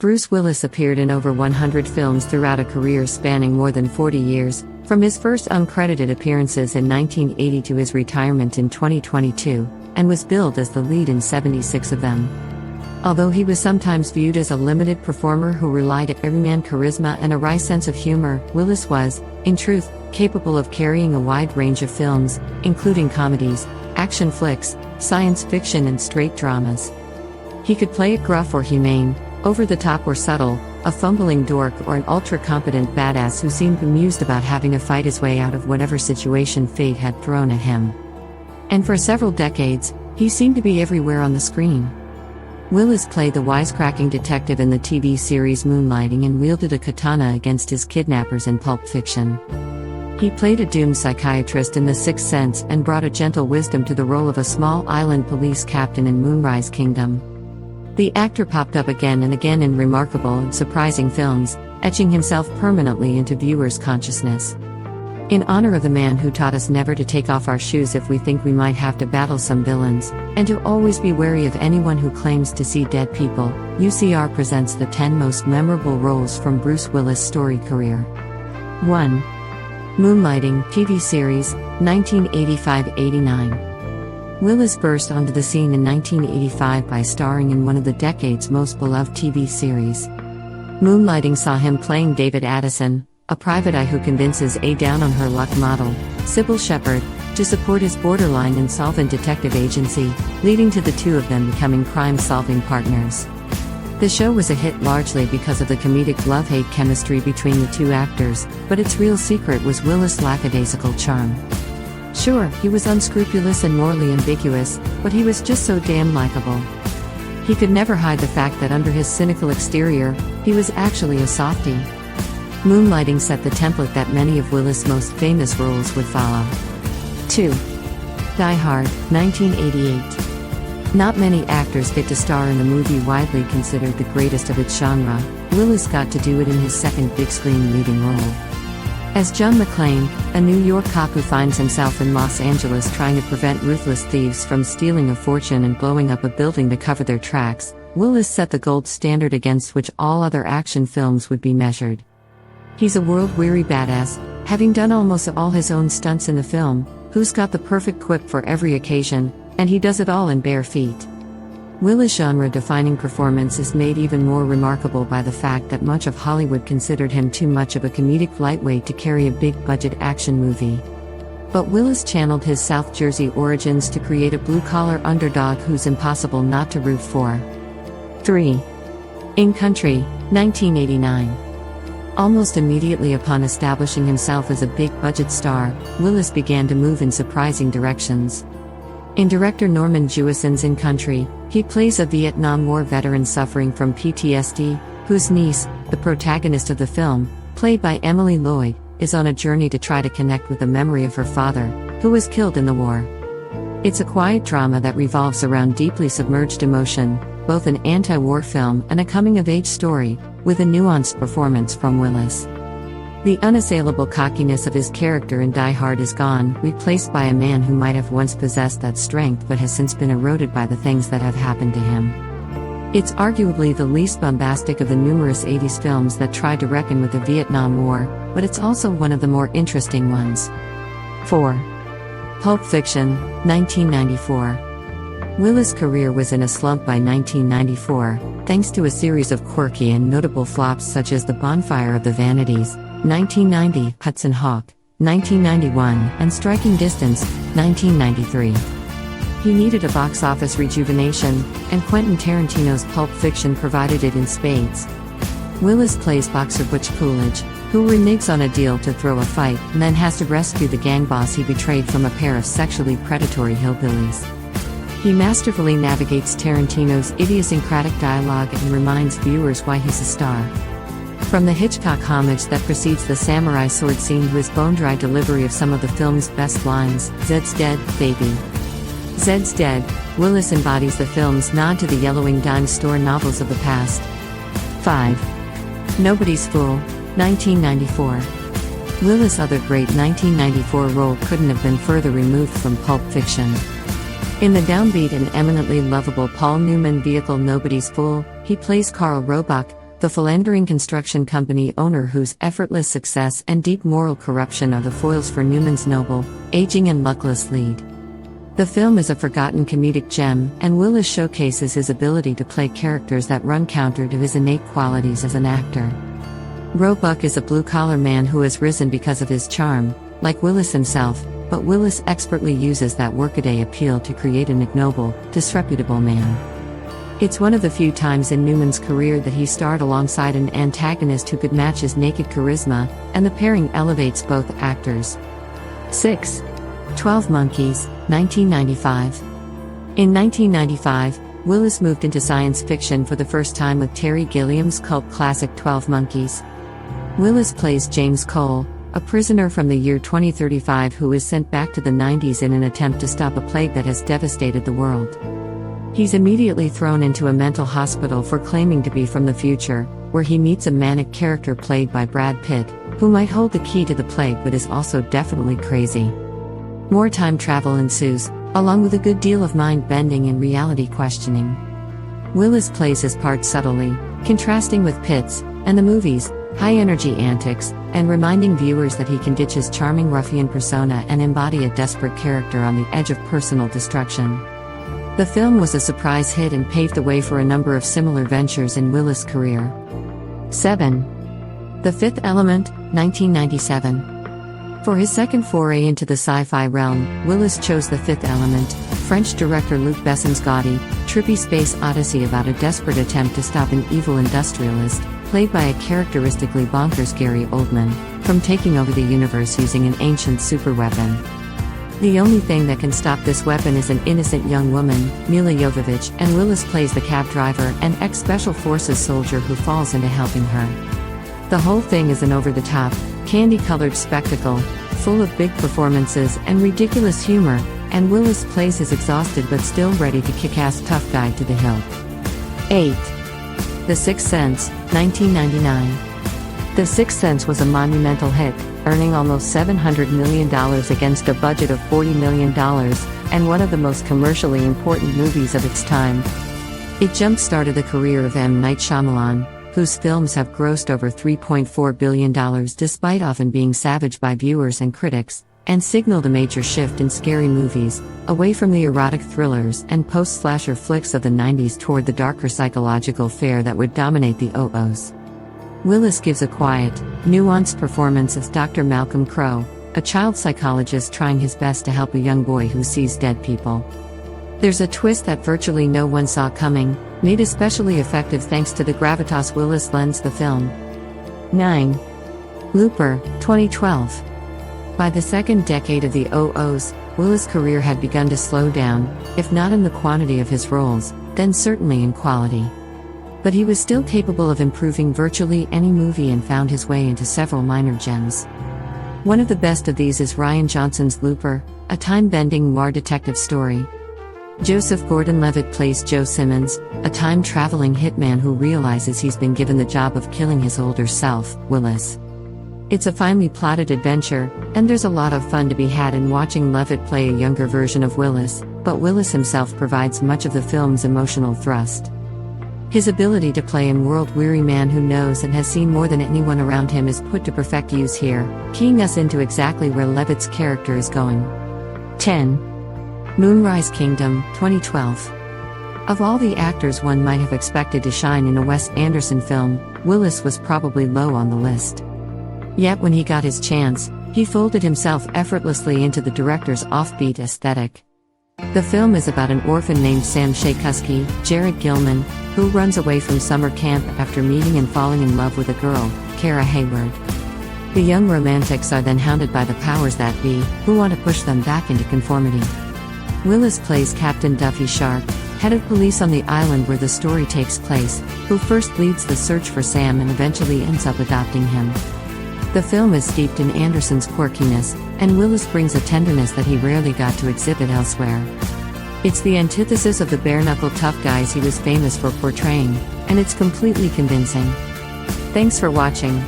Bruce Willis appeared in over 100 films throughout a career spanning more than 40 years, from his first uncredited appearances in 1980 to his retirement in 2022, and was billed as the lead in 76 of them. Although he was sometimes viewed as a limited performer who relied on everyman charisma and a wry sense of humor, Willis was, in truth, capable of carrying a wide range of films, including comedies, action flicks, science fiction and straight dramas. He could play it gruff or humane, over the top or subtle, a fumbling dork or an ultra-competent badass who seemed bemused about having to fight his way out of whatever situation fate had thrown at him. And for several decades, he seemed to be everywhere on the screen. Willis played the wisecracking detective in the TV series Moonlighting and wielded a katana against his kidnappers in Pulp Fiction. He played a doomed psychiatrist in The Sixth Sense and brought a gentle wisdom to the role of a small island police captain in Moonrise Kingdom. The actor popped up again and again in remarkable and surprising films, etching himself permanently into viewers' consciousness. In honor of the man who taught us never to take off our shoes if we think we might have to battle some villains, and to always be wary of anyone who claims to see dead people, UCR presents the 10 most memorable roles from Bruce Willis' storied career. 1. Moonlighting TV series, 1985-89. Willis burst onto the scene in 1985 by starring in one of the decade's most beloved TV series. Moonlighting saw him playing David Addison, a private eye who convinces a down-on-her-luck model, Sybil Shepherd, to support his borderline insolvent detective agency, leading to the two of them becoming crime-solving partners. The show was a hit largely because of the comedic love-hate chemistry between the two actors, but its real secret was Willis' lackadaisical charm. Sure, he was unscrupulous and morally ambiguous, but he was just so damn likable. He could never hide the fact that under his cynical exterior, he was actually a softie. Moonlighting set the template that many of Willis' most famous roles would follow. 2. Die Hard, 1988. Not many actors get to star in a movie widely considered the greatest of its genre. Willis got to do it in his second big-screen leading role. As John McClane, a New York cop who finds himself in Los Angeles trying to prevent ruthless thieves from stealing a fortune and blowing up a building to cover their tracks, Willis set the gold standard against which all other action films would be measured. He's a world-weary badass, having done almost all his own stunts in the film, who's got the perfect quip for every occasion, and he does it all in bare feet. Willis' genre-defining performance is made even more remarkable by the fact that much of Hollywood considered him too much of a comedic lightweight to carry a big-budget action movie. But Willis channeled his South Jersey origins to create a blue-collar underdog who's impossible not to root for. 3. In Country, 1989. Almost immediately upon establishing himself as a big-budget star, Willis began to move in surprising directions. In director Norman Jewison's In Country, he plays a Vietnam War veteran suffering from PTSD, whose niece, the protagonist of the film, played by Emily Lloyd, is on a journey to try to connect with the memory of her father, who was killed in the war. It's a quiet drama that revolves around deeply submerged emotion, both an anti-war film and a coming-of-age story, with a nuanced performance from Willis. The unassailable cockiness of his character in Die Hard is gone, replaced by a man who might have once possessed that strength but has since been eroded by the things that have happened to him. It's arguably the least bombastic of the numerous 80s films that tried to reckon with the Vietnam War, but it's also one of the more interesting ones. 4. Pulp Fiction, 1994. Willis' career was in a slump by 1994, thanks to a series of quirky and notable flops such as The Bonfire of the Vanities, 1990, Hudson Hawk, 1991, and Striking Distance, 1993. He needed a box office rejuvenation, and Quentin Tarantino's Pulp Fiction provided it in spades. Willis plays boxer Butch Coolidge, who reneges on a deal to throw a fight and then has to rescue the gang boss he betrayed from a pair of sexually predatory hillbillies. He masterfully navigates Tarantino's idiosyncratic dialogue and reminds viewers why he's a star. From the Hitchcock homage that precedes the samurai sword scene to his bone-dry delivery of some of the film's best lines, "Zed's dead, baby." Zed's dead, Willis embodies the film's nod to the yellowing dime store novels of the past. 5. Nobody's Fool, 1994. Willis' other great 1994 role couldn't have been further removed from Pulp Fiction. In the downbeat and eminently lovable Paul Newman vehicle Nobody's Fool, he plays Carl Roebuck, the philandering construction company owner whose effortless success and deep moral corruption are the foils for Newman's noble, aging and luckless lead. The film is a forgotten comedic gem, and Willis showcases his ability to play characters that run counter to his innate qualities as an actor. Roebuck is a blue-collar man who has risen because of his charm, like Willis himself, but Willis expertly uses that workaday appeal to create an ignoble, disreputable man. It's one of the few times in Newman's career that he starred alongside an antagonist who could match his naked charisma, and the pairing elevates both actors. 6. 12 Monkeys, 1995. In 1995, Willis moved into science fiction for the first time with Terry Gilliam's cult classic 12 Monkeys. Willis plays James Cole, a prisoner from the year 2035 who is sent back to the 90s in an attempt to stop a plague that has devastated the world. He's immediately thrown into a mental hospital for claiming to be from the future, where he meets a manic character played by Brad Pitt, who might hold the key to the plague but is also definitely crazy. More time travel ensues, along with a good deal of mind-bending and reality questioning. Willis plays his part subtly, contrasting with Pitt's, and the movie's, high-energy antics, and reminding viewers that he can ditch his charming ruffian persona and embody a desperate character on the edge of personal destruction. The film was a surprise hit and paved the way for a number of similar ventures in Willis' career. 7. The Fifth Element, 1997. For his second foray into the sci-fi realm, Willis chose The Fifth Element, French director Luc Besson's gaudy, trippy space odyssey about a desperate attempt to stop an evil industrialist, played by a characteristically bonkers Gary Oldman, from taking over the universe using an ancient superweapon. The only thing that can stop this weapon is an innocent young woman, Mila Jovovich, and Willis plays the cab driver and ex-Special Forces soldier who falls into helping her. The whole thing is an over-the-top, candy-colored spectacle, full of big performances and ridiculous humor, and Willis plays his exhausted but still ready to kick-ass tough guy to the hilt. 8. The Sixth Sense, 1999. The Sixth Sense was a monumental hit, earning almost $700 million against a budget of $40 million, and one of the most commercially important movies of its time. It jump-started the career of M. Night Shyamalan, whose films have grossed over $3.4 billion despite often being savaged by viewers and critics, and signaled a major shift in scary movies, away from the erotic thrillers and post-slasher flicks of the 90s toward the darker psychological fare that would dominate the OOs. Willis gives a quiet, nuanced performance as Dr. Malcolm Crowe, a child psychologist trying his best to help a young boy who sees dead people. There's a twist that virtually no one saw coming, made especially effective thanks to the gravitas Willis lends the film. 9. Looper, 2012. By the second decade of the OOs, Willis' career had begun to slow down, if not in the quantity of his roles, then certainly in quality. But he was still capable of improving virtually any movie and found his way into several minor gems. One of the best of these is Rian Johnson's Looper, a time-bending noir detective story. Joseph Gordon-Levitt plays Joe Simmons, a time-traveling hitman who realizes he's been given the job of killing his older self, Willis. It's a finely plotted adventure, and there's a lot of fun to be had in watching Levitt play a younger version of Willis, but Willis himself provides much of the film's emotional thrust. His ability to play a world-weary man who knows and has seen more than anyone around him is put to perfect use here, keying us into exactly where Levitt's character is going. 10. Moonrise Kingdom, 2012. Of all the actors one might have expected to shine in a Wes Anderson film, Willis was probably low on the list. Yet when he got his chance, he folded himself effortlessly into the director's offbeat aesthetic. The film is about an orphan named Sam Shakusky, Jared Gilman, who runs away from summer camp after meeting and falling in love with a girl, Kara Hayward. The young romantics are then hounded by the powers that be, who want to push them back into conformity. Willis plays Captain Duffy Sharp, head of police on the island where the story takes place, who first leads the search for Sam and eventually ends up adopting him. The film is steeped in Anderson's quirkiness, and Willis brings a tenderness that he rarely got to exhibit elsewhere. It's the antithesis of the bare-knuckle tough guys he was famous for portraying, and it's completely convincing. Thanks for watching.